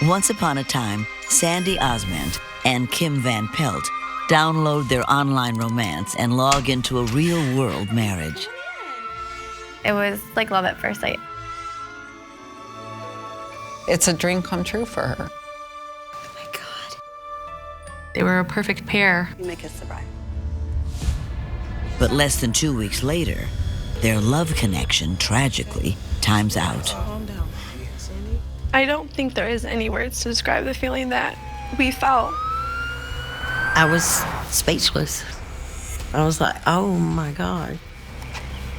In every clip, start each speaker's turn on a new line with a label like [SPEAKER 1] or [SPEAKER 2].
[SPEAKER 1] Once upon a time, Sandy Ozment and Kim VanPelt download their online romance and log into a real-world marriage.
[SPEAKER 2] It was like love at first sight.
[SPEAKER 3] It's a dream come true for her.
[SPEAKER 4] Oh my God.
[SPEAKER 5] They were a perfect pair.
[SPEAKER 4] You make us the bride.
[SPEAKER 1] But less than 2 weeks later, their love connection tragically times out.
[SPEAKER 4] Calm down. Sandy?
[SPEAKER 2] I don't think there is any words to describe the feeling that we felt.
[SPEAKER 4] I was speechless. I was like, oh my God.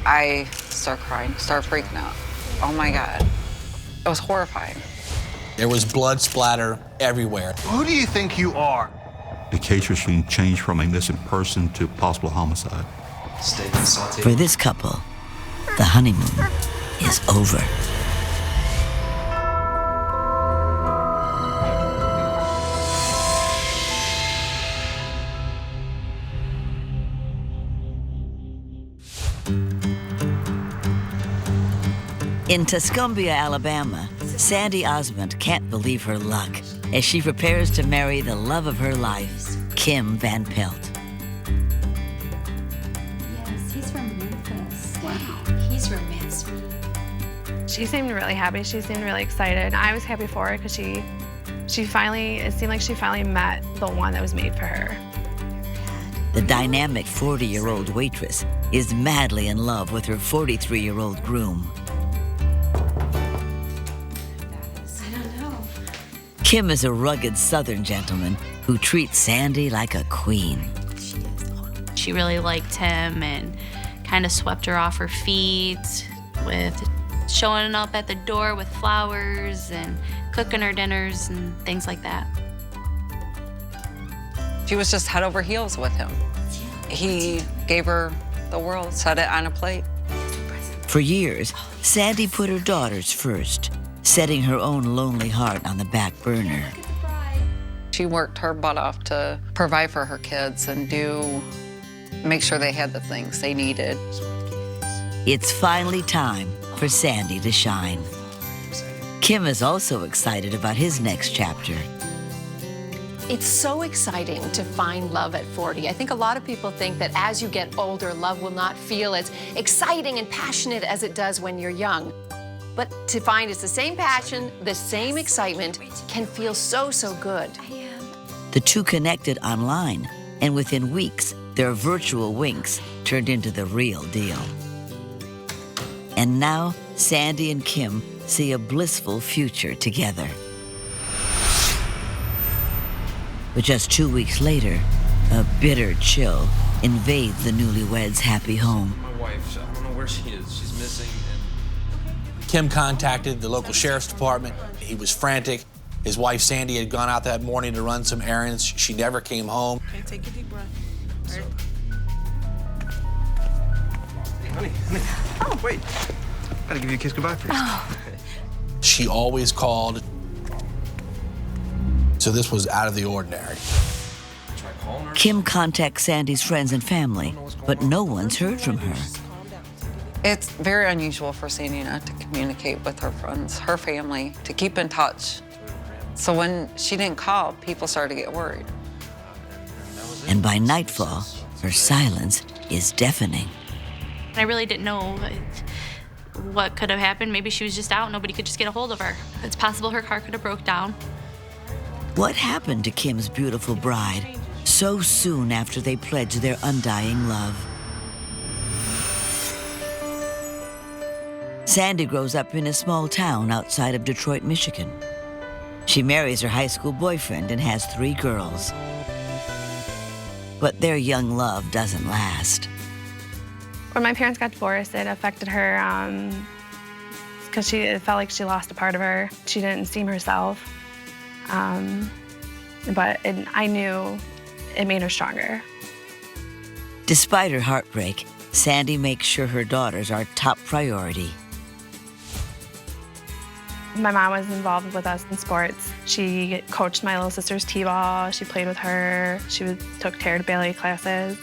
[SPEAKER 3] I start crying, start freaking out. Oh my God. It was horrifying.
[SPEAKER 6] There was blood splatter everywhere.
[SPEAKER 7] Who do you think you are?
[SPEAKER 8] The case was being changed from a missing person to possible homicide.
[SPEAKER 1] For this couple, the honeymoon is over. In Tuscumbia, Alabama, Sandy Ozment can't believe her luck as she prepares to marry the love of her life, Kim VanPelt.
[SPEAKER 9] Yes, he's from Memphis. Wow. He's romance me.
[SPEAKER 2] She seemed really happy. She seemed really excited. I was happy for her because it seemed like she finally met the one that was made for her.
[SPEAKER 1] The dynamic 40-year-old waitress is madly in love with her 43-year-old groom. Kim is a rugged Southern gentleman who treats Sandy like a queen.
[SPEAKER 5] She really liked him and kind of swept her off her feet with showing up at the door with flowers and cooking her dinners and things like that.
[SPEAKER 3] She was just head over heels with him. He gave her the world, set it on a plate.
[SPEAKER 1] For years, Sandy put her daughters first, setting her own lonely heart on the back burner.
[SPEAKER 3] She worked her butt off to provide for her kids and make sure they had the things they needed.
[SPEAKER 1] It's finally time for Sandy to shine. Kim is also excited about his next chapter.
[SPEAKER 10] It's so exciting to find love at 40. I think a lot of people think that as you get older, love will not feel as exciting and passionate as it does when you're young. But to find it's the same passion, the same excitement, can feel so, so good.
[SPEAKER 1] The two connected online, and within weeks, their virtual winks turned into the real deal. And now, Sandy and Kim see a blissful future together. But just 2 weeks later, a bitter chill invades the newlyweds' happy home.
[SPEAKER 11] My wife, I don't know where she is. She's missing.
[SPEAKER 6] Kim contacted the local sheriff's department. He was frantic. His wife, Sandy, had gone out that morning to run some errands. She never came home.
[SPEAKER 4] Okay, take a deep breath.
[SPEAKER 11] So... Hey, honey. Oh, wait. Gotta give you a kiss goodbye first.
[SPEAKER 5] Oh.
[SPEAKER 6] She always called. So this was out of the ordinary.
[SPEAKER 1] Kim contacts Sandy's friends and family, but no one's heard from her.
[SPEAKER 3] It's very unusual for Sandy not to communicate with her friends, her family, to keep in touch. So when she didn't call, people started to get worried.
[SPEAKER 1] And by nightfall, her silence is deafening.
[SPEAKER 5] I really didn't know what could have happened. Maybe she was just out, nobody could just get a hold of her. It's possible her car could have broke down.
[SPEAKER 1] What happened to Kim's beautiful bride so soon after they pledged their undying love? Sandy grows up in a small town outside of Detroit, Michigan. She marries her high school boyfriend and has 3 girls. But their young love doesn't last.
[SPEAKER 2] When my parents got divorced, it affected her because it felt like she lost a part of her. She didn't seem herself. But I knew it made her stronger.
[SPEAKER 1] Despite her heartbreak, Sandy makes sure her daughters are top priority.
[SPEAKER 2] My mom was involved with us in sports. She coached my little sister's t-ball. She played with her. She took Tara to ballet classes.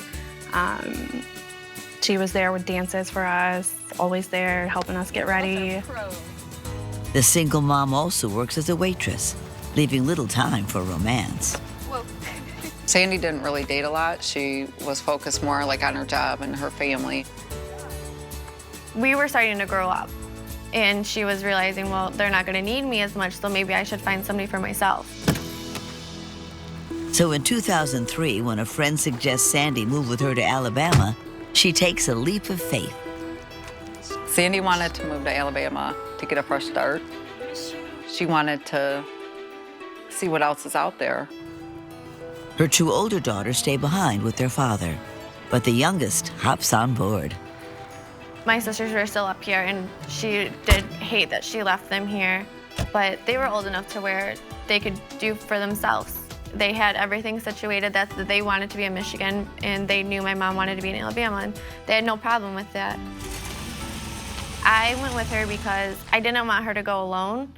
[SPEAKER 2] She was there with dances for us, always there helping us get ready.
[SPEAKER 1] The single mom also works as a waitress. leaving little time for romance.
[SPEAKER 3] Sandy didn't really date a lot. She was focused more like on her job and her family.
[SPEAKER 2] We were starting to grow up, and she was realizing, well, they're not going to need me as much, so maybe I should find somebody for myself.
[SPEAKER 1] So in 2003, when a friend suggests Sandy move with her to Alabama, she takes a leap of faith.
[SPEAKER 3] Sandy wanted to move to Alabama to get a fresh start. She wanted to see what else is out there.
[SPEAKER 1] Her two older daughters stay behind with their father, but the youngest hops on board.
[SPEAKER 2] My sisters were still up here, and she did hate that she left them here, but they were old enough to where they could do for themselves. They had everything situated that they wanted to be in Michigan, and they knew my mom wanted to be in Alabama, and they had no problem with that. I went with her because I didn't want her to go alone,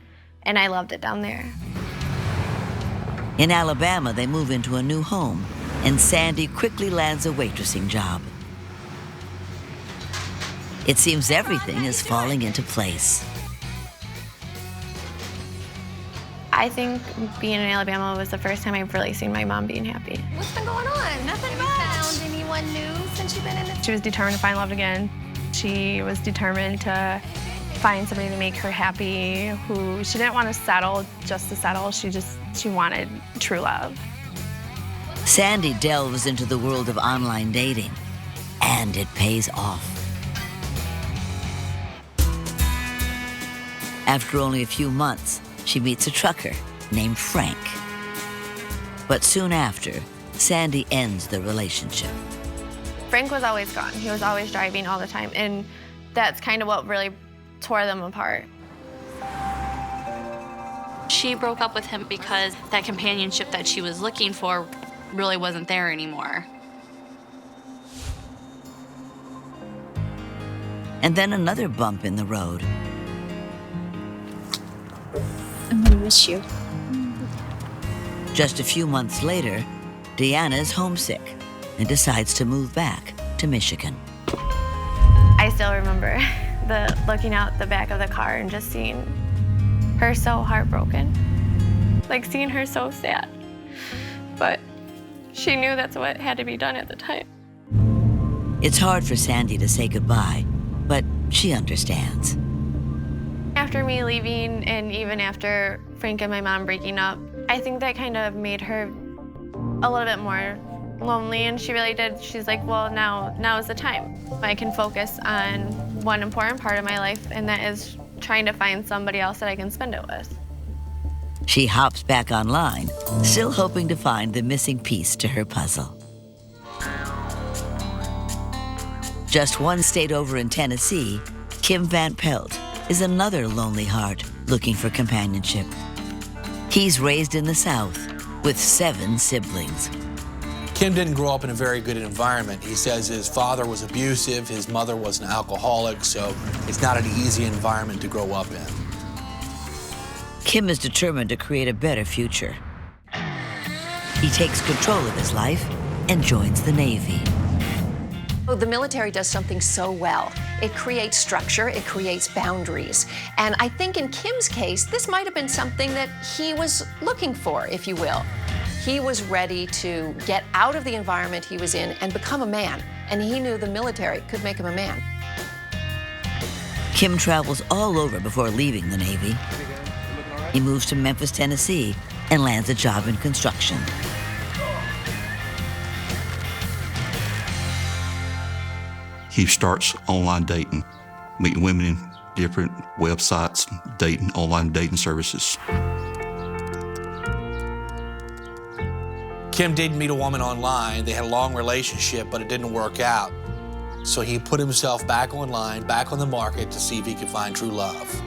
[SPEAKER 2] and I loved it down there.
[SPEAKER 1] In Alabama, they move into a new home, and Sandy quickly lands a waitressing job. It seems everything is falling into place.
[SPEAKER 2] I think being in Alabama was the first time I've really seen my mom being happy.
[SPEAKER 9] What's been going on? Nothing much. Have you found anyone new since you've been in this?
[SPEAKER 2] She was determined to find love again. She was determined to find somebody to make her happy, who she didn't want to settle just to settle. She wanted true love.
[SPEAKER 1] Sandy delves into the world of online dating, and it pays off. After only a few months, she meets a trucker named Frank. But soon after, Sandy ends the relationship.
[SPEAKER 2] Frank was always gone. He was always driving all the time, and that's kind of what really tore them apart.
[SPEAKER 5] She broke up with him because that companionship that she was looking for really wasn't there anymore.
[SPEAKER 1] And then another bump in the road.
[SPEAKER 9] I'm gonna miss you.
[SPEAKER 1] Just a few months later, Deanna is homesick and decides to move back to Michigan.
[SPEAKER 2] I still remember looking out the back of the car and just seeing her so heartbroken, like seeing her so sad. But she knew that's what had to be done at the time.
[SPEAKER 1] It's hard for Sandy to say goodbye, but she understands.
[SPEAKER 2] After me leaving, and even after Frank and my mom breaking up, I think that kind of made her a little bit more lonely, and she really did. She's like, well, now is the time. I can focus on one important part of my life, and that is trying to find somebody else that I can spend it with.
[SPEAKER 1] She hops back online, still hoping to find the missing piece to her puzzle. Just one state over in Tennessee, Kim VanPelt is another lonely heart looking for companionship. He's raised in the South with 7 siblings.
[SPEAKER 6] Kim didn't grow up in a very good environment. He says his father was abusive, his mother was an alcoholic, so it's not an easy environment to grow up in.
[SPEAKER 1] Kim is determined to create a better future. He takes control of his life and joins the Navy.
[SPEAKER 10] The military does something so well. It creates structure, it creates boundaries. And I think in Kim's case, this might have been something that he was looking for, if you will. He was ready to get out of the environment he was in and become a man. And he knew the military could make him a man.
[SPEAKER 1] Kim travels all over before leaving the Navy. He moves to Memphis, Tennessee, and lands a job in construction.
[SPEAKER 8] He starts online dating, meeting women in different websites, online dating services.
[SPEAKER 6] Kim did meet a woman online. They had a long relationship, but it didn't work out. So he put himself back online, back on the market to see if he could find true love.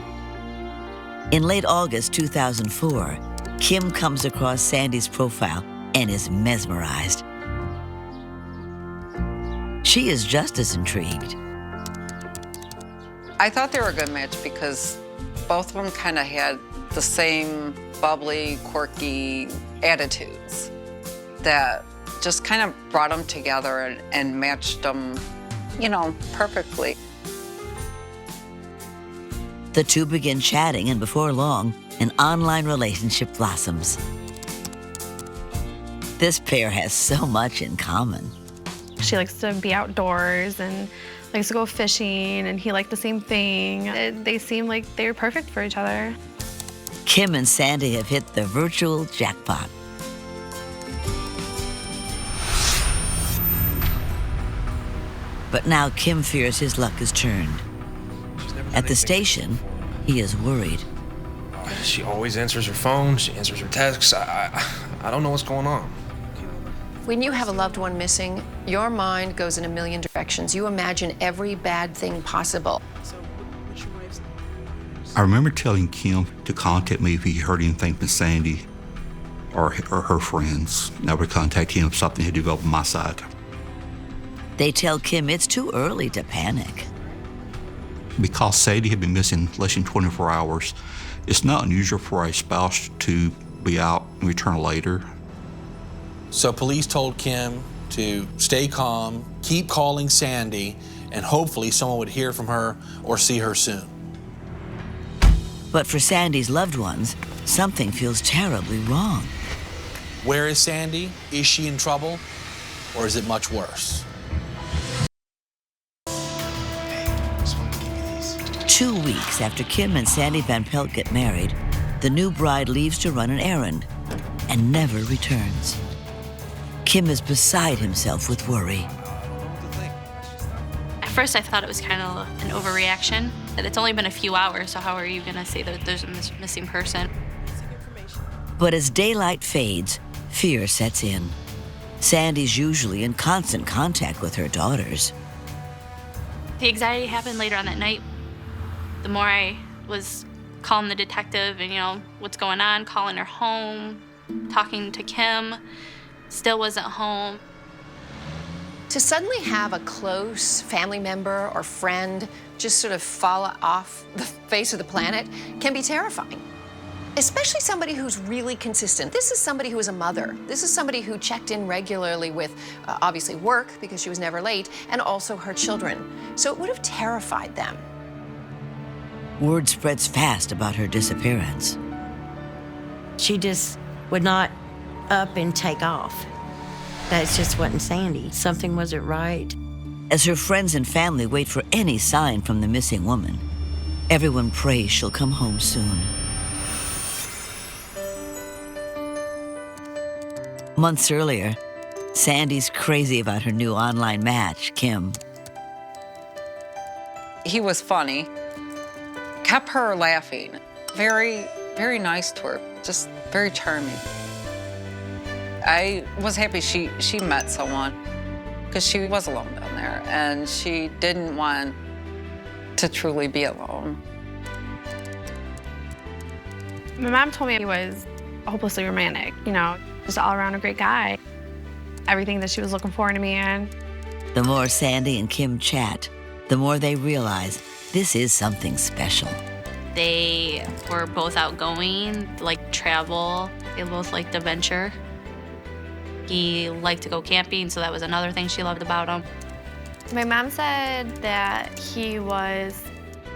[SPEAKER 1] In late August 2004, Kim comes across Sandy's profile and is mesmerized. She is just as intrigued.
[SPEAKER 3] I thought they were a good match because both of them kind of had the same bubbly, quirky attitudes that just kind of brought them together and matched them, perfectly.
[SPEAKER 1] The two begin chatting, and before long, An online relationship blossoms. This pair has so much in common.
[SPEAKER 2] She likes to be outdoors and likes to go fishing, and he liked the same thing. They seem like they're perfect for each other.
[SPEAKER 1] Kim and Sandy have hit the virtual jackpot. But now Kim fears his luck is turned. At the station, he is worried.
[SPEAKER 11] She always answers her phone. She answers her texts. I don't know what's going on.
[SPEAKER 10] When you have a loved one missing, your mind goes in a million directions. You imagine every bad thing possible.
[SPEAKER 8] I remember telling Kim to contact me if he heard anything from Sandy or her friends. And I would contact him if something had developed on my side.
[SPEAKER 1] They tell Kim it's too early to panic.
[SPEAKER 8] Because Sandy had been missing less than 24 hours, it's not unusual for a spouse to be out and return later.
[SPEAKER 6] So police told Kim to stay calm, keep calling Sandy, and hopefully someone would hear from her or see her soon.
[SPEAKER 1] But for Sandy's loved ones, something feels terribly wrong.
[SPEAKER 6] Where is Sandy? Is she in trouble? Or is it much worse?
[SPEAKER 1] 2 weeks after Kim and Sandy VanPelt get married, the new bride leaves to run an errand and never returns. Kim is beside himself with worry.
[SPEAKER 5] At first, I thought it was kind of an overreaction, that it's only been a few hours, so how are you gonna say that there's a missing person?
[SPEAKER 1] But as daylight fades, fear sets in. Sandy's usually in constant contact with her daughters.
[SPEAKER 5] The anxiety happened later on that night. The more I was calling the detective and, what's going on, calling her home, talking to Kim, still wasn't home.
[SPEAKER 10] To suddenly have a close family member or friend just sort of fall off the face of the planet can be terrifying. Especially somebody who's really consistent. This is somebody who is a mother. This is somebody who checked in regularly with, obviously, work, because she was never late, and also her children. So it would have terrified them.
[SPEAKER 1] Word spreads fast about her disappearance.
[SPEAKER 4] She just would not up and take off. That just wasn't Sandy. Something wasn't right.
[SPEAKER 1] As her friends and family wait for any sign from the missing woman, everyone prays she'll come home soon. Months earlier, Sandy's crazy about her new online match, Kim.
[SPEAKER 3] He was funny, kept her laughing. Very, very nice to her, just very charming. I was happy she met someone, because she was alone down there, and she didn't want to truly be alone.
[SPEAKER 2] My mom told me he was hopelessly romantic, just all around a great guy. Everything that she was looking for in a man.
[SPEAKER 1] The more Sandy and Kim chat, the more they realize this is something special.
[SPEAKER 5] They were both outgoing, liked travel. They both liked adventure. He liked to go camping, so that was another thing she loved about him.
[SPEAKER 2] My mom said that he was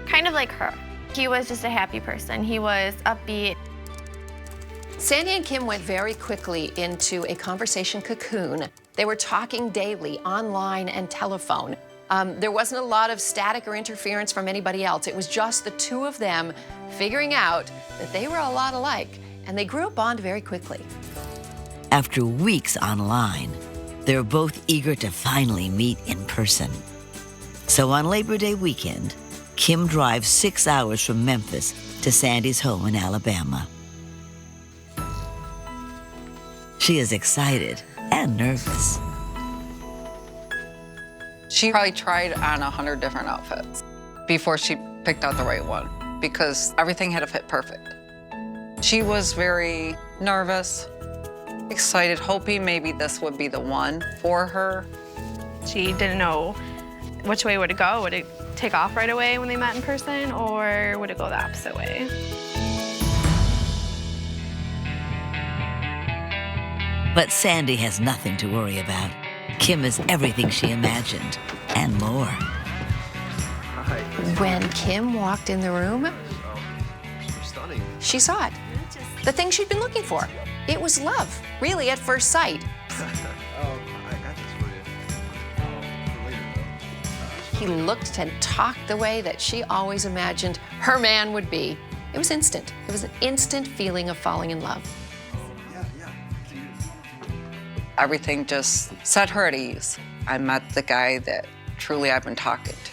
[SPEAKER 2] kind of like her. He was just a happy person. He was upbeat.
[SPEAKER 10] Sandy and Kim went very quickly into a conversation cocoon. They were talking daily, online and telephone. There wasn't a lot of static or interference from anybody else. It was just the two of them figuring out that they were a lot alike, and they grew a bond very quickly.
[SPEAKER 1] After weeks online, they're both eager to finally meet in person. So on Labor Day weekend, Kim drives 6 hours from Memphis to Sandy's home in Alabama. She is excited and nervous.
[SPEAKER 3] She probably tried on 100 different outfits before she picked out the right one, because everything had to fit perfect. She was very nervous, excited, hoping maybe this would be the one for her.
[SPEAKER 2] She didn't know which way would it go. Would it take off right away when they met in person, or would it go the opposite way?
[SPEAKER 1] But Sandy has nothing to worry about. Kim is everything she imagined, and more.
[SPEAKER 10] When Kim walked in the room, She saw it. The thing she'd been looking for. It was love, really at first sight. He looked and talked the way that she always imagined her man would be. It was instant. It was an instant feeling of falling in love.
[SPEAKER 3] Everything just set her at ease. I met the guy that truly I've been talking to.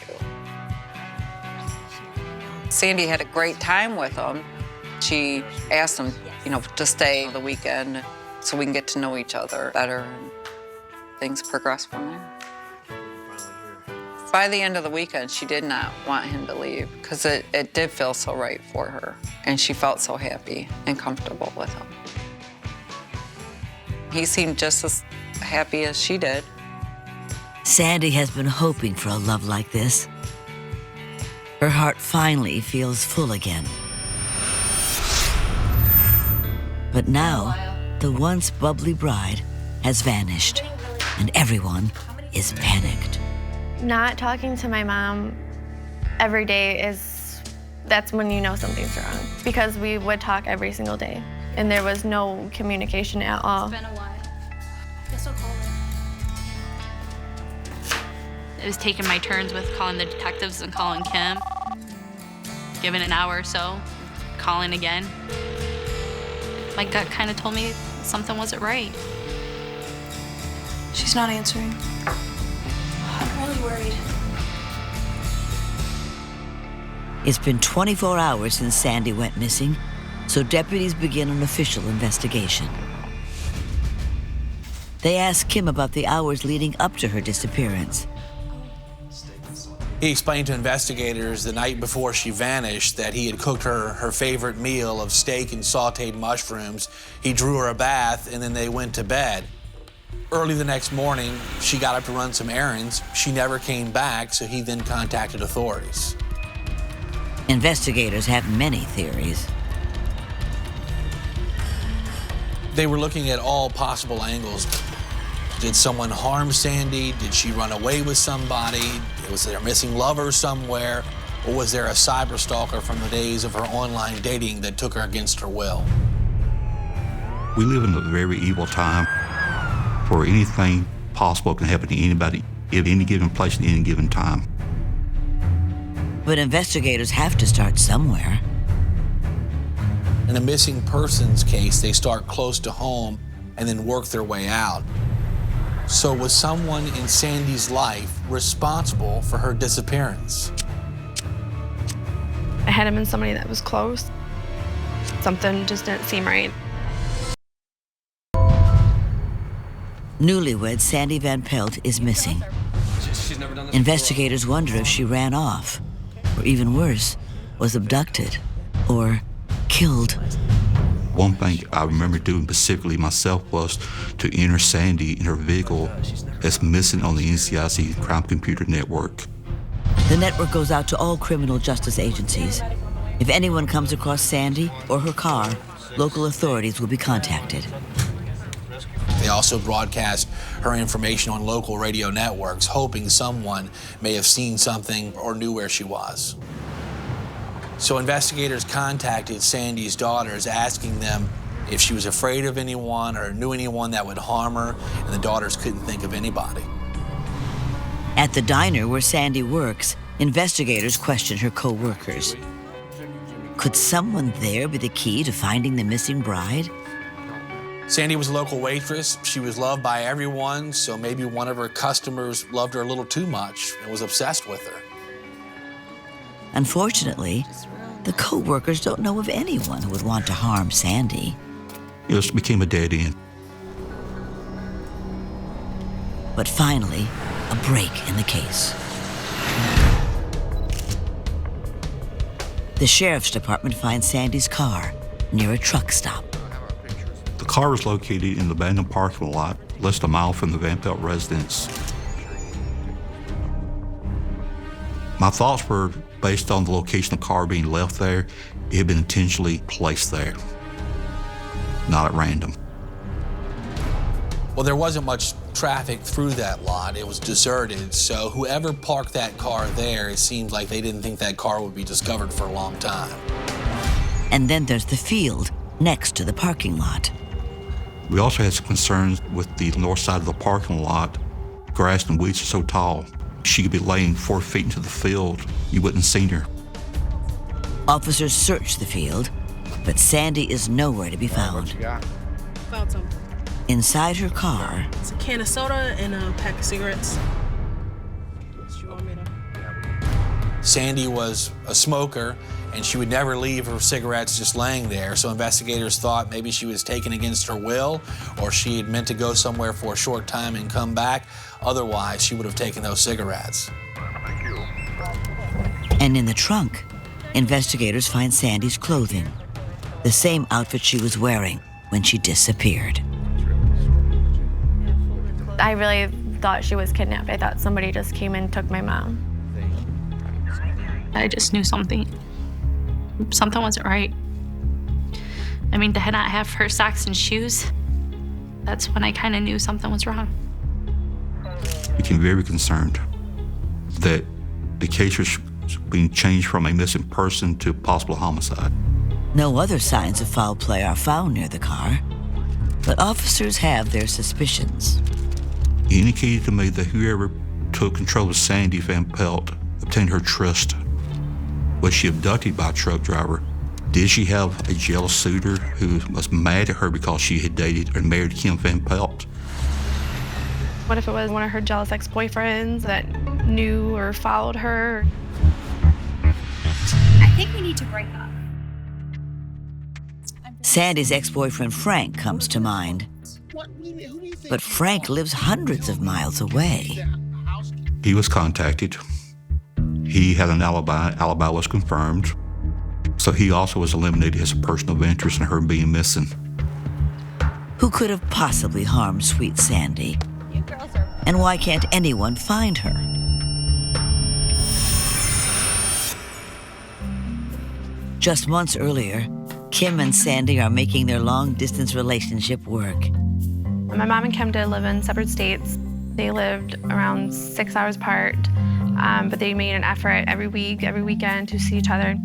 [SPEAKER 3] Sandy had a great time with him. She asked him, to stay the weekend so we can get to know each other better, and things progress from there. By the end of the weekend, she did not want him to leave because it did feel so right for her, and she felt so happy and comfortable with him. He seemed just as happy as she did.
[SPEAKER 1] Sandy has been hoping for a love like this. Her heart finally feels full again. But now, the once bubbly bride has vanished, and everyone is panicked.
[SPEAKER 2] Not talking to my mom every day that's when you know something's wrong, because we would talk every single day, and there was no communication at all.
[SPEAKER 5] It's been a while. Guess I'll call her. It was taking my turns with calling the detectives and calling Kim. Given an hour or so, calling again. My gut kind of told me something wasn't right.
[SPEAKER 7] She's not answering. I'm really worried.
[SPEAKER 1] It's been 24 hours since Sandy went missing, so deputies begin an official investigation. They ask Kim about the hours leading up to her disappearance.
[SPEAKER 6] He explained to investigators the night before she vanished that he had cooked her favorite meal of steak and sauteed mushrooms. He drew her a bath, and then they went to bed. Early the next morning, she got up to run some errands. She never came back, so he then contacted authorities.
[SPEAKER 1] Investigators have many theories.
[SPEAKER 6] They were looking at all possible angles. Did someone harm Sandy? Did she run away with somebody? Was there a missing lover somewhere? Or was there a cyber stalker from the days of her online dating that took her against her will?
[SPEAKER 8] We live in a very evil time where anything possible can happen to anybody at any given place at any given time.
[SPEAKER 1] But investigators have to start somewhere.
[SPEAKER 6] In a missing persons case, they start close to home and then work their way out. So was someone in Sandy's life responsible for her disappearance?
[SPEAKER 2] I had him in somebody that was close. Something just didn't seem right.
[SPEAKER 1] Newlywed Sandy VanPelt is missing. Investigators wonder if she ran off, or even worse, was abducted or killed.
[SPEAKER 8] One thing I remember doing specifically myself was to enter Sandy in her vehicle as missing on the NCIC Crime Computer Network.
[SPEAKER 1] The network goes out to all criminal justice agencies. If anyone comes across Sandy or her car, local authorities will be contacted.
[SPEAKER 6] They also broadcast her information on local radio networks, hoping someone may have seen something or knew where she was. So investigators contacted Sandy's daughters, asking them if she was afraid of anyone or knew anyone that would harm her, and the daughters couldn't think of anybody.
[SPEAKER 1] At the diner where Sandy works, investigators question her co-workers. Could someone there be the key to finding the missing bride?
[SPEAKER 6] Sandy was a local waitress. She was loved by everyone, so maybe one of her customers loved her a little too much and was obsessed with her.
[SPEAKER 1] Unfortunately, the co-workers don't know of anyone who would want to harm Sandy.
[SPEAKER 8] It just became a dead end.
[SPEAKER 1] But finally, a break in the case. The sheriff's department finds Sandy's car near a truck stop.
[SPEAKER 8] The car was located in the abandoned parking lot, less than a mile from the VanPelt residence. My thoughts were based on the location of the car being left there. It had been intentionally placed there, not at random.
[SPEAKER 6] Well, there wasn't much traffic through that lot. It was deserted, so whoever parked that car there, it seemed like they didn't think that car would be discovered for a long time.
[SPEAKER 1] And then there's the field next to the parking lot.
[SPEAKER 8] We also had some concerns with the north side of the parking lot. Grass and weeds are so tall, she could be laying 4 feet into the field. You wouldn't have seen her.
[SPEAKER 1] Officers search the field, but Sandy is nowhere to be found.
[SPEAKER 12] Found something.
[SPEAKER 1] Inside her car,
[SPEAKER 12] It's a can of soda and a pack of cigarettes.
[SPEAKER 6] Sandy was a smoker, and she would never leave her cigarettes just laying there, so investigators thought maybe she was taken against her will, or she had meant to go somewhere for a short time and come back. Otherwise, she would have taken those cigarettes.
[SPEAKER 1] and in the trunk, investigators find Sandy's clothing, the same outfit she was wearing when she disappeared.
[SPEAKER 2] I really thought she was kidnapped. I thought somebody just came and took my mom.
[SPEAKER 5] I just knew something wasn't right. I mean, to not have her socks and shoes, that's when I kind of knew something was wrong.
[SPEAKER 8] Became very concerned that the case was being changed from a missing person to possible homicide.
[SPEAKER 1] No other signs of foul play are found near the car, but officers have their suspicions.
[SPEAKER 8] It indicated to me that whoever took control of Sandy VanPelt obtained her trust. Was she abducted by a truck driver? Did she have a jealous suitor who was mad at her because she had dated or married Kim VanPelt?
[SPEAKER 7] What if it was one of her jealous ex-boyfriends that knew or followed her?
[SPEAKER 9] I think we need to break up.
[SPEAKER 1] Sandy's ex-boyfriend Frank comes to mind, but Frank lives hundreds of miles away.
[SPEAKER 8] He was contacted. He had an alibi. Alibi was confirmed. So he also was eliminated as a person of interest in her being missing.
[SPEAKER 1] Who could have possibly harmed sweet Sandy? And why can't anyone find her? Just months earlier, Kim and Sandy are making their long-distance relationship work.
[SPEAKER 7] My mom and Kim did live in separate states. They lived around 6 hours apart, but they made an effort every week, every weekend to see each other.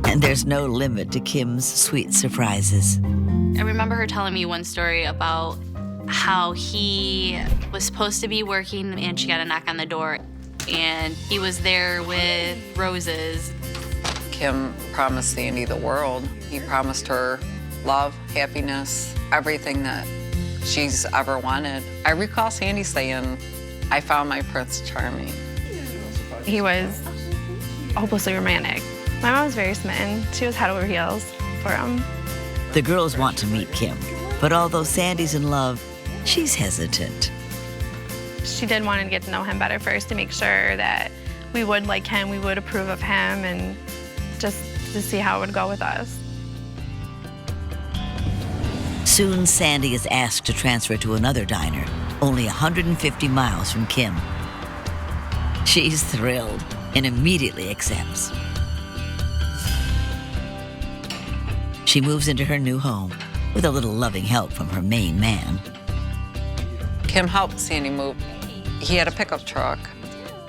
[SPEAKER 1] And there's no limit to Kim's sweet surprises.
[SPEAKER 5] I remember her telling me one story about how he was supposed to be working and she got a knock on the door and he was there with roses.
[SPEAKER 3] Kim promised Sandy the world. He promised her love, happiness, everything that she's ever wanted. I recall Sandy saying, "I found my Prince Charming."
[SPEAKER 7] He was hopelessly romantic. My mom was very smitten. She was head over heels for him.
[SPEAKER 1] The girls want to meet Kim, but although Sandy's in love, she's hesitant.
[SPEAKER 7] She did want to get to know him better first to make sure that we would like him, we would approve of him, and just to see how it would go with us.
[SPEAKER 1] Soon, Sandy is asked to transfer to another diner, only 150 miles from Kim. She's thrilled and immediately accepts. She moves into her new home with a little loving help from her main man.
[SPEAKER 3] Kim helped Sandy move. He had a pickup truck,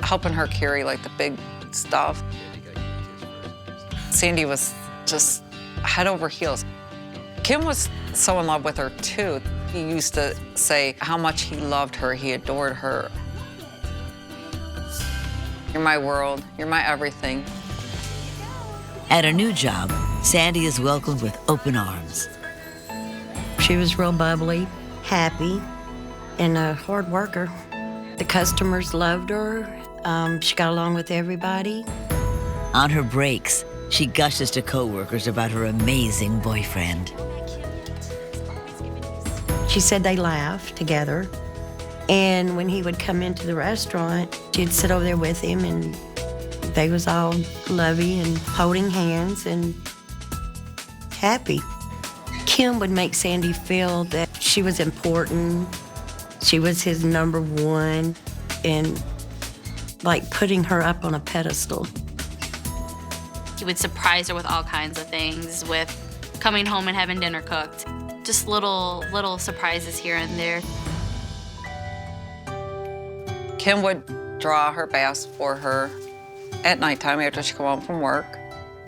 [SPEAKER 3] helping her carry like the big stuff. Sandy was just head over heels. Kim was so in love with her too. He used to say how much he loved her, he adored her. "You're my world, you're my everything."
[SPEAKER 1] At her new job, Sandy is welcomed with open arms.
[SPEAKER 4] She was real bubbly, happy, and a hard worker. The customers loved her. She got along with everybody.
[SPEAKER 1] On her breaks, she gushes to coworkers about her amazing boyfriend.
[SPEAKER 4] She said they laughed together. And when he would come into the restaurant, she'd sit over there with him, and they was all lovey and holding hands and happy. Kim would make Sandy feel that she was important. She was his number one, and like putting her up on a pedestal.
[SPEAKER 5] He would surprise her with all kinds of things, with coming home and having dinner cooked. Just little surprises here and there.
[SPEAKER 3] Kim would draw her baths for her at nighttime after she come home from work.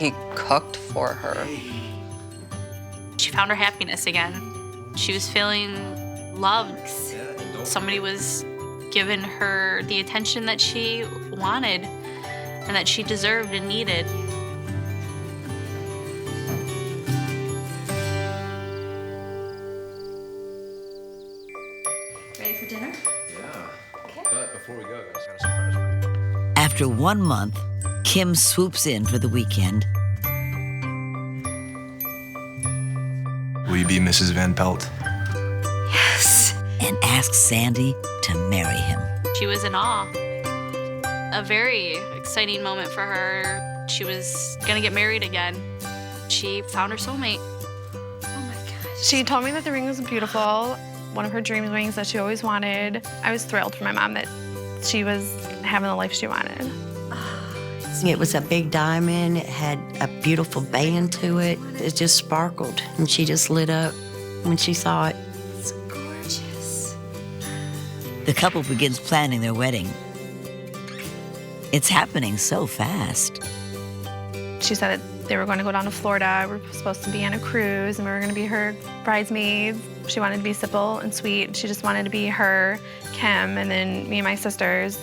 [SPEAKER 3] He cooked for her.
[SPEAKER 5] She found her happiness again. She was feeling loved. Somebody was giving her the attention that she wanted and that she deserved and needed.
[SPEAKER 9] Ready for dinner?
[SPEAKER 11] Yeah. Okay. But before we go, guys, got a surprise for you.
[SPEAKER 1] After 1 month, Kim swoops in for the weekend.
[SPEAKER 11] Will you be Mrs. VanPelt?
[SPEAKER 1] Yes. And asks Sandy to marry him.
[SPEAKER 5] She was in awe. A very exciting moment for her. She was gonna get married again. She found her soulmate.
[SPEAKER 9] Oh my gosh.
[SPEAKER 7] She told me that the ring was beautiful, one of her dream rings that she always wanted. I was thrilled for my mom that she was having the life she wanted.
[SPEAKER 4] It was a big diamond. It had a beautiful band to it. It just sparkled, and she just lit up when she saw it.
[SPEAKER 9] It's gorgeous.
[SPEAKER 1] The couple begins planning their wedding. It's happening so fast.
[SPEAKER 7] She said that they were going to go down to Florida. We were supposed to be on a cruise, and we were going to be her bridesmaids. She wanted to be simple and sweet. She just wanted to be her, Kim, and then me and my sisters.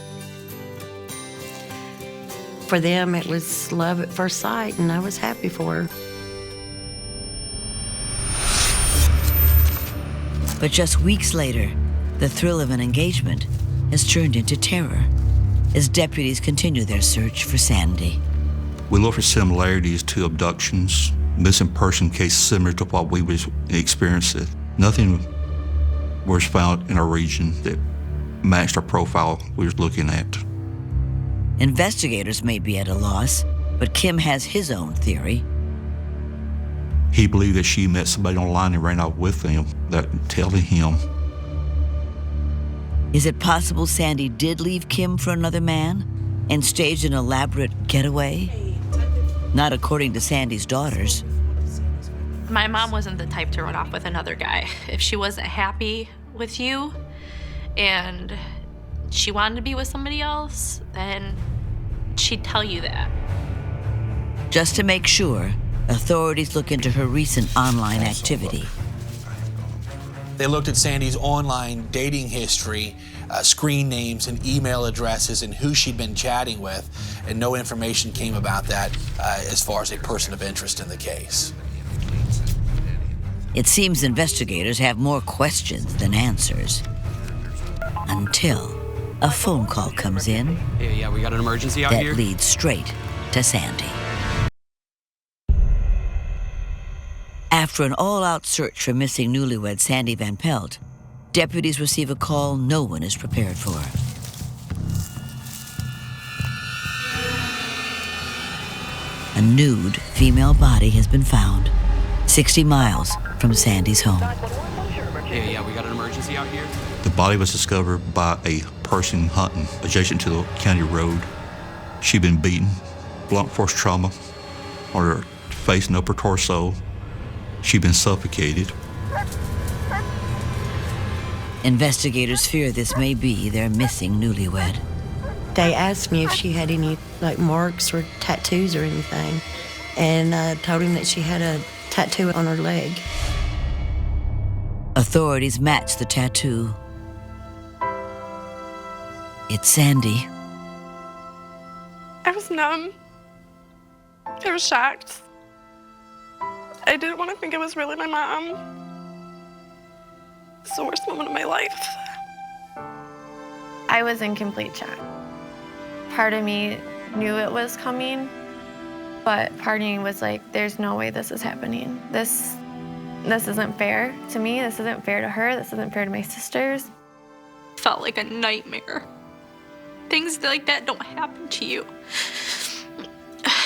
[SPEAKER 4] For them, it was love at first sight, and I was happy for her.
[SPEAKER 1] But just weeks later, the thrill of an engagement has turned into terror as deputies continue their search for Sandy.
[SPEAKER 8] We look for similarities to abductions, missing person cases similar to what we was experiencing. Nothing was found in our region that matched our profile we was looking at.
[SPEAKER 1] Investigators may be at a loss, but Kim has his own theory.
[SPEAKER 8] He believed that she met somebody online and ran off with them, that telling him.
[SPEAKER 1] Is it possible Sandy did leave Kim for another man and staged an elaborate getaway? Not according to Sandy's daughters.
[SPEAKER 5] My mom wasn't the type to run off with another guy. If she wasn't happy with you and she wanted to be with somebody else, then she'd tell you that.
[SPEAKER 1] Just to make sure, authorities look into her recent online activity.
[SPEAKER 6] They looked at Sandy's online dating history, screen names and email addresses and who she'd been chatting with, and no information came about that as far as a person of interest in the case.
[SPEAKER 1] It seems investigators have more questions than answers. Until a phone call comes in
[SPEAKER 13] Yeah, we got an emergency out
[SPEAKER 1] that
[SPEAKER 13] here.
[SPEAKER 1] leads straight to Sandy. After an all-out search for missing newlywed Sandy VanPelt, deputies receive a call no one is prepared for. A nude female body has been found 60 miles from Sandy's home.
[SPEAKER 13] Yeah, we got an emergency out here.
[SPEAKER 8] The body was discovered by a person hunting adjacent to the county road. She'd been beaten, blunt force trauma on her face and upper torso. She'd been suffocated.
[SPEAKER 1] Investigators fear this may be their missing newlywed.
[SPEAKER 4] They asked me if she had any marks or tattoos or anything, and I told him that she had a tattoo on her leg.
[SPEAKER 1] Authorities match the tattoo. It's Sandy.
[SPEAKER 7] I was numb. I was shocked. I didn't want to think it was really my mom. It's the worst moment of my life. I was in complete shock. Part of me knew it was coming, but part of me was like, there's no way this is happening. This isn't fair to me. This isn't fair to her. This isn't fair to my sisters.
[SPEAKER 5] Felt like a nightmare. Things like that don't happen to you.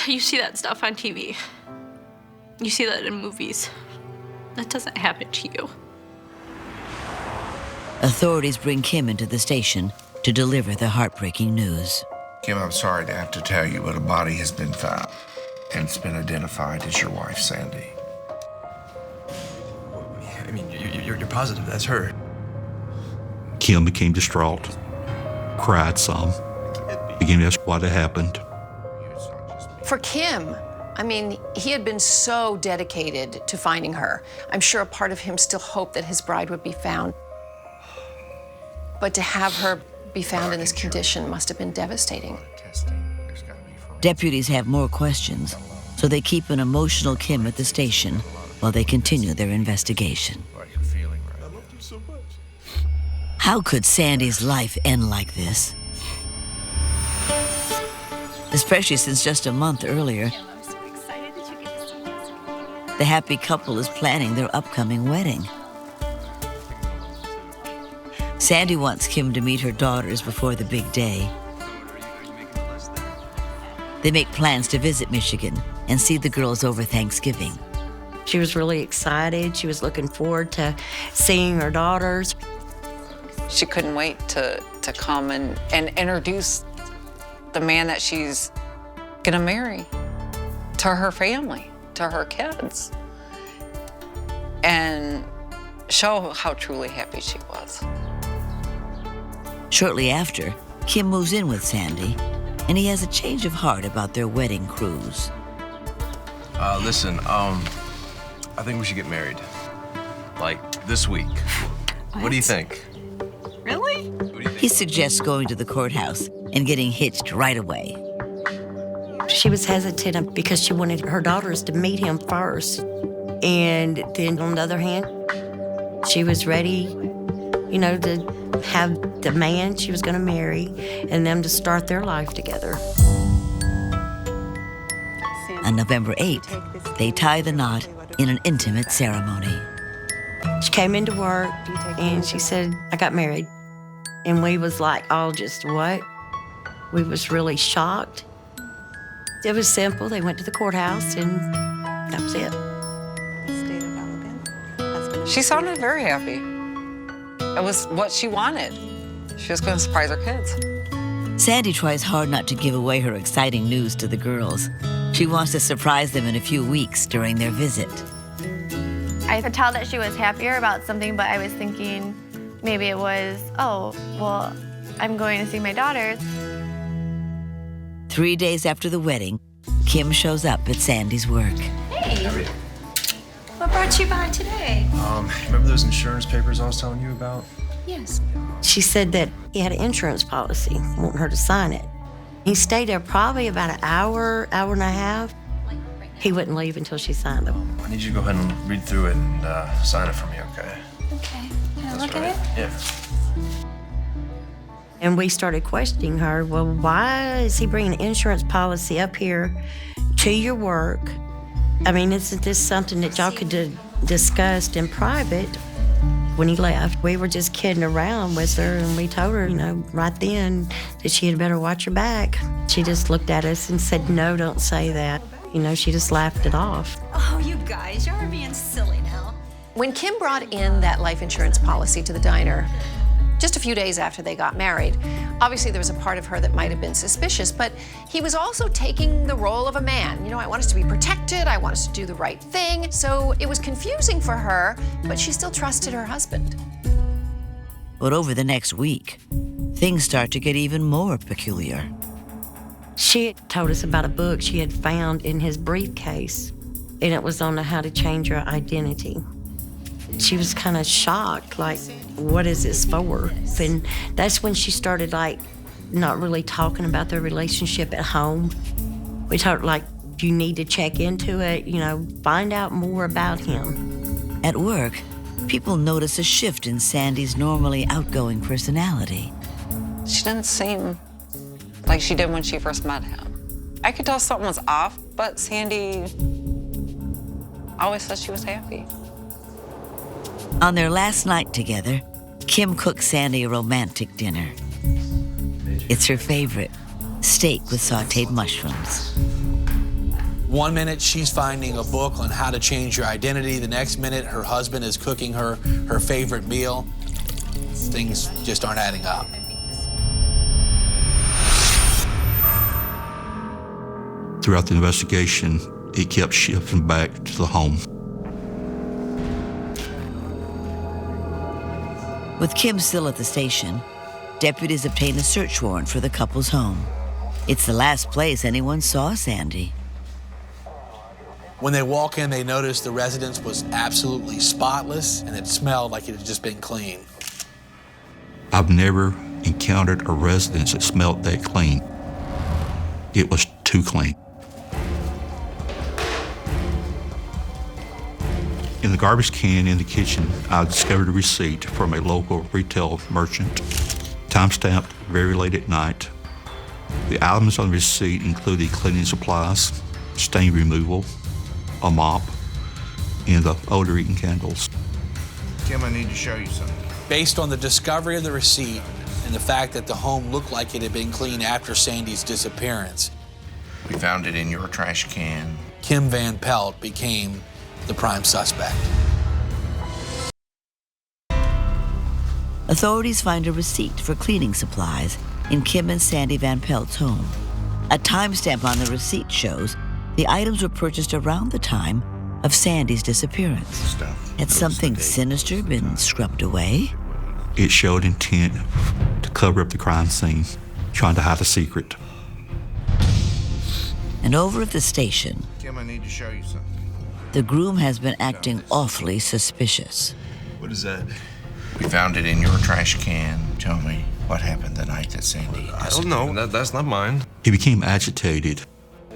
[SPEAKER 5] You see that stuff on TV. You see that in movies. That doesn't happen to you.
[SPEAKER 1] Authorities bring Kim into the station to deliver the heartbreaking news.
[SPEAKER 14] Kim, I'm sorry to have to tell you, but a body has been found, and it's been identified as your wife, Sandy.
[SPEAKER 11] I mean, you're positive that's her.
[SPEAKER 8] Kim became distraught, cried some, began to ask what had happened.
[SPEAKER 10] For Kim, I mean, he had been so dedicated to finding her. I'm sure a part of him still hoped that his bride would be found. But to have her be found in this condition must have been devastating.
[SPEAKER 1] Deputies have more questions, so they keep an emotional Kim at the station while they continue their investigation. How could Sandy's life end like this? Especially since just a month earlier, the happy couple is planning their upcoming wedding. Sandy wants Kim to meet her daughters before the big day. They make plans to visit Michigan and see the girls over Thanksgiving.
[SPEAKER 4] She was really excited. She was looking forward to seeing her daughters.
[SPEAKER 3] She couldn't wait to come and introduce the man that she's gonna marry to her family, to her kids, and show how truly happy she was.
[SPEAKER 1] Shortly after, Kim moves in with Sandy, and he has a change of heart about their wedding cruise.
[SPEAKER 11] Listen, I think we should get married. Like, this week. What do you think?
[SPEAKER 9] Really?
[SPEAKER 1] He suggests going to the courthouse and getting hitched right away.
[SPEAKER 4] She was hesitant because she wanted her daughters to meet him first. And then on the other hand, she was ready, to have the man she was going to marry and them to start their life together.
[SPEAKER 1] On November 8th, they tie the knot in an intimate ceremony.
[SPEAKER 4] She came into work and she said, I got married. And we was like, all just what? We was really shocked. It was simple. They went to the courthouse and that was it.
[SPEAKER 3] She sounded very happy. It was what she wanted. She was going to surprise her kids.
[SPEAKER 1] Sandy tries hard not to give away her exciting news to the girls. She wants to surprise them in a few weeks during their visit.
[SPEAKER 7] I could tell that she was happier about something, but I was thinking maybe it was, oh, well, I'm going to see my daughters.
[SPEAKER 1] 3 days after the wedding, Kim shows up at Sandy's work.
[SPEAKER 9] Hey, what brought you by today?
[SPEAKER 11] Remember those insurance papers I was telling you about?
[SPEAKER 9] Yes.
[SPEAKER 4] She said that he had an insurance policy, wanting her to sign it. He stayed there probably about an hour and a half. He wouldn't leave until she signed them.
[SPEAKER 11] I need you to go ahead and read through it and sign it for me, okay?
[SPEAKER 9] Okay. Can I look
[SPEAKER 11] right.
[SPEAKER 9] at it?
[SPEAKER 11] Yeah.
[SPEAKER 4] And we started questioning her, well, why is he bringing an insurance policy up here to your work? I mean, isn't this something that y'all could discuss in private? When he left, we were just kidding around with her, and we told her, right then that she had better watch her back. She just looked at us and said, no, don't say that. She just laughed it off.
[SPEAKER 9] Oh, you guys, y'all are being silly now.
[SPEAKER 10] When Kim brought in that life insurance policy to the diner, just a few days after they got married, obviously there was a part of her that might have been suspicious, but he was also taking the role of a man. I want us to be protected, I want us to do the right thing. So it was confusing for her, but she still trusted her husband.
[SPEAKER 1] But over the next week, things start to get even more peculiar.
[SPEAKER 4] She had told us about a book she had found in his briefcase, and it was on how to change your identity. She was kind of shocked, like, what is this for? And that's when she started, not really talking about their relationship at home. We talked, you need to check into it, find out more about him.
[SPEAKER 1] At work, people notice a shift in Sandy's normally outgoing personality.
[SPEAKER 3] She didn't seem like she did when she first met him. I could tell something was off, but Sandy always said she was happy.
[SPEAKER 1] On their last night together, Kim cooks Sandy a romantic dinner. It's her favorite, steak with sautéed mushrooms.
[SPEAKER 6] 1 minute, she's finding a book on how to change your identity. The next minute, her husband is cooking her favorite meal. Things just aren't adding up.
[SPEAKER 8] Throughout the investigation, it kept shifting back to the home.
[SPEAKER 1] With Kim still at the station, deputies obtain a search warrant for the couple's home. It's the last place anyone saw Sandy.
[SPEAKER 6] When they walk in, they notice the residence was absolutely spotless and it smelled like it had just been cleaned.
[SPEAKER 8] I've never encountered a residence that smelled that clean. It was too clean. In the garbage can in the kitchen, I discovered a receipt from a local retail merchant, time-stamped very late at night. The items on the receipt included cleaning supplies, stain removal, a mop, and the odor-eating candles.
[SPEAKER 14] Kim, I need to show you something.
[SPEAKER 6] Based on the discovery of the receipt and the fact that the home looked like it had been cleaned after Sandy's disappearance,
[SPEAKER 14] We found it in your trash can.
[SPEAKER 6] Kim VanPelt became the prime suspect.
[SPEAKER 1] Authorities find a receipt for cleaning supplies in Kim and Sandy VanPelt's home. A timestamp on the receipt shows the items were purchased around the time of Sandy's disappearance. Had something sinister been scrubbed away?
[SPEAKER 8] It showed intent to cover up the crime scene, trying to hide a secret.
[SPEAKER 1] And over at the station,
[SPEAKER 14] Kim, I need to show you something.
[SPEAKER 1] the groom has been acting awfully suspicious.
[SPEAKER 11] What is that?
[SPEAKER 14] We found it in your trash can. Tell me what happened the night that Sandy
[SPEAKER 11] I don't know. That's not mine.
[SPEAKER 8] He became agitated,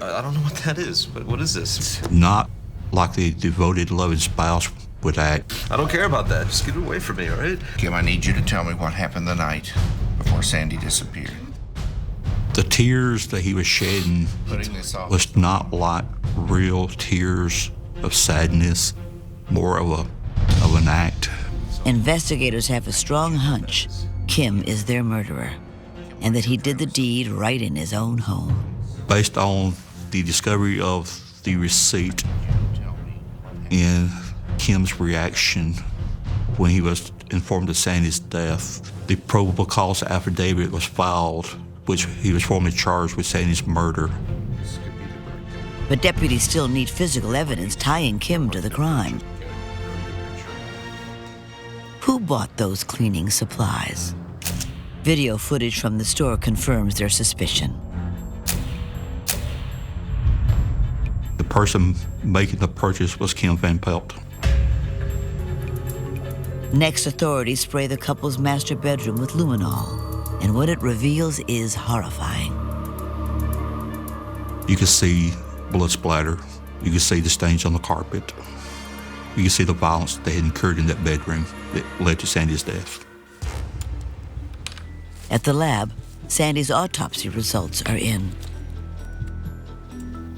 [SPEAKER 11] I don't know what that is. What is this?
[SPEAKER 8] not like the devoted, loving spouse would act.
[SPEAKER 11] I don't care about that. Just get it away from me, all right?
[SPEAKER 14] Kim, I need you to tell me what happened the night before Sandy disappeared.
[SPEAKER 8] The tears that he was shedding
[SPEAKER 14] Putting this off.
[SPEAKER 8] was not like real tears of sadness, more of an act.
[SPEAKER 1] Investigators have a strong hunch Kim is their murderer, and that he did the deed right in his own home.
[SPEAKER 8] Based on the discovery of the receipt and Kim's reaction when he was informed of Sandy's death, the probable cause affidavit was filed, which he was formally charged with Sandy's murder.
[SPEAKER 1] But deputies still need physical evidence tying Kim to the crime. Who bought those cleaning supplies? Video footage from the store confirms their suspicion.
[SPEAKER 8] The person making the purchase was Kim VanPelt.
[SPEAKER 1] Next, authorities spray the couple's master bedroom with luminol, and what it reveals is horrifying.
[SPEAKER 8] You could see blood splatter. You could see the stains on the carpet. You could see the violence that had occurred in that bedroom that led to Sandy's death.
[SPEAKER 1] At the lab, Sandy's autopsy results are in.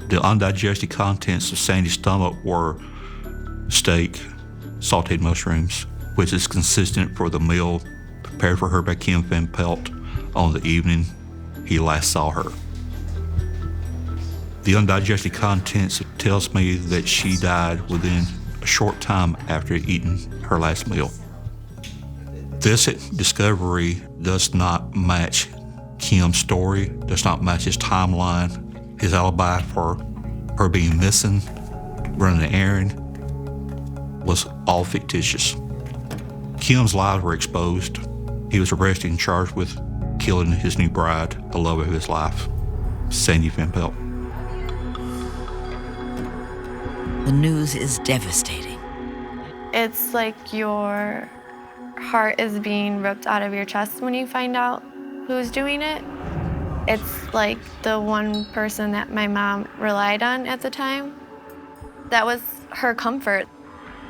[SPEAKER 8] The undigested contents of Sandy's stomach were steak, sauteed mushrooms, which is consistent for the meal prepared for her by Kim VanPelt on the evening he last saw her. The undigested contents tells me that she died within a short time after eating her last meal. This discovery does not match Kim's story, does not match his timeline. His alibi for her being missing, running an errand, was all fictitious. Kim's lies were exposed. He was arrested and charged with killing his new bride, the love of his life, Sandy VanPelt.
[SPEAKER 1] The news is devastating.
[SPEAKER 7] It's like your heart is being ripped out of your chest when you find out who's doing it. It's like the one person that my mom relied on at the time. That was her comfort.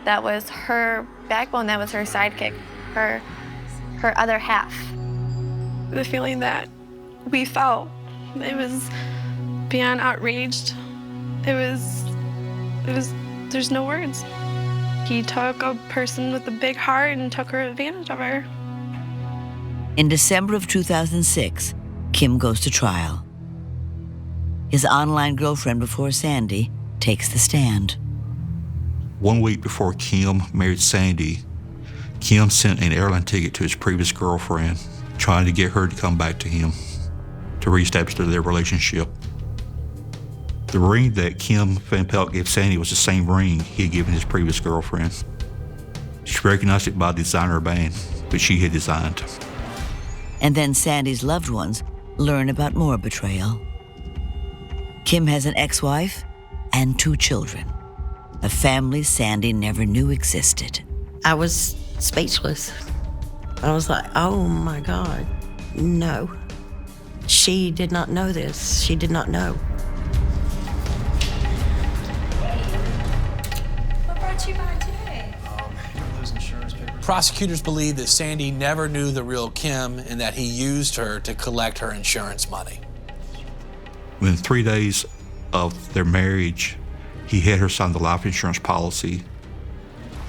[SPEAKER 7] That was her backbone. That was her sidekick, her other half.
[SPEAKER 12] The feeling that we felt, it was beyond outraged. It was, there's no words. He took a person with a big heart and took her advantage of her.
[SPEAKER 1] In December of 2006, Kim goes to trial. His online girlfriend before Sandy takes the stand.
[SPEAKER 8] 1 week before Kim married Sandy, Kim sent an airline ticket to his previous girlfriend, trying to get her to come back to him to reestablish their relationship. The ring that Kim VanPelt gave Sandy was the same ring he had given his previous girlfriend. She recognized it by the designer band that she had designed.
[SPEAKER 1] And then Sandy's loved ones learn about more betrayal. Kim has an ex-wife and 2 children. a family Sandy never knew existed.
[SPEAKER 4] I was speechless. I was like, oh my God, no. She did not know this. She did not know.
[SPEAKER 9] What brought you by today?
[SPEAKER 11] Those insurance papers.
[SPEAKER 6] Prosecutors believe that Sandy never knew the real Kim and that he used her to collect her insurance money.
[SPEAKER 8] Within 3 days of their marriage, he had her sign the life insurance policy,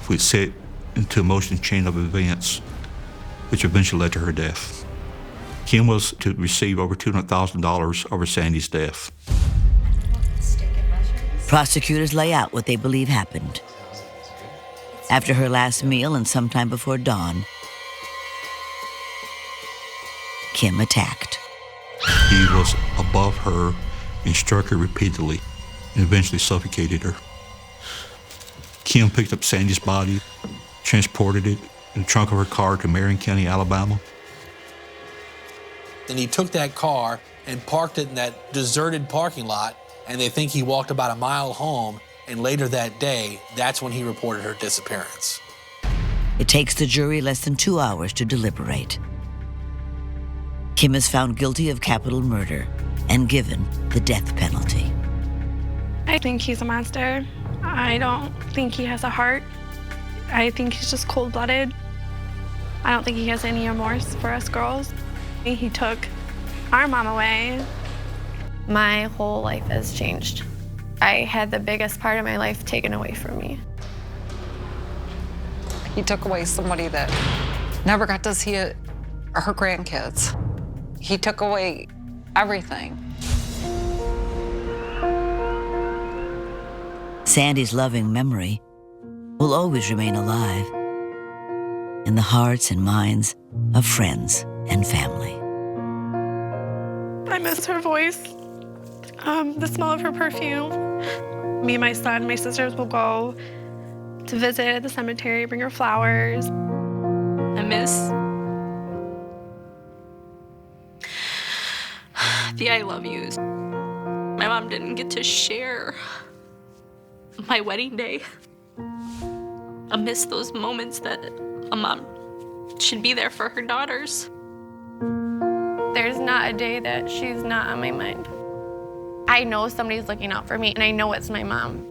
[SPEAKER 8] which set into a motion chain of events, which eventually led to her death. Kim was to receive over $200,000 over Sandy's death.
[SPEAKER 1] Prosecutors lay out what they believe happened. After her last meal and sometime before dawn, Kim attacked.
[SPEAKER 8] He was above her and struck her repeatedly and eventually suffocated her. Kim picked up Sandy's body, transported it in the trunk of her car to Marion County, Alabama.
[SPEAKER 6] Then he took that car and parked it in that deserted parking lot, and they think he walked about a mile home, and later that day, that's when he reported her disappearance.
[SPEAKER 1] It takes the jury less than 2 hours to deliberate. Kim is found guilty of capital murder and given the death penalty.
[SPEAKER 12] I think he's a monster. I don't think he has a heart. I think he's just cold-blooded. I don't think he has any remorse for us girls. He took our mom away.
[SPEAKER 7] My whole life has changed. I had the biggest part of my life taken away from me.
[SPEAKER 3] He took away somebody that never got to see her grandkids. He took away everything.
[SPEAKER 1] Sandy's loving memory will always remain alive in the hearts and minds of friends and family.
[SPEAKER 12] I miss her voice, the smell of her perfume. Me and my son, my sisters will go to visit at the cemetery, bring her flowers.
[SPEAKER 5] I miss the I love yous. My mom didn't get to share my wedding day. I miss those moments that a mom should be there for her daughters.
[SPEAKER 7] There's not a day that she's not on my mind. I know somebody's looking out for me, and I know it's my mom.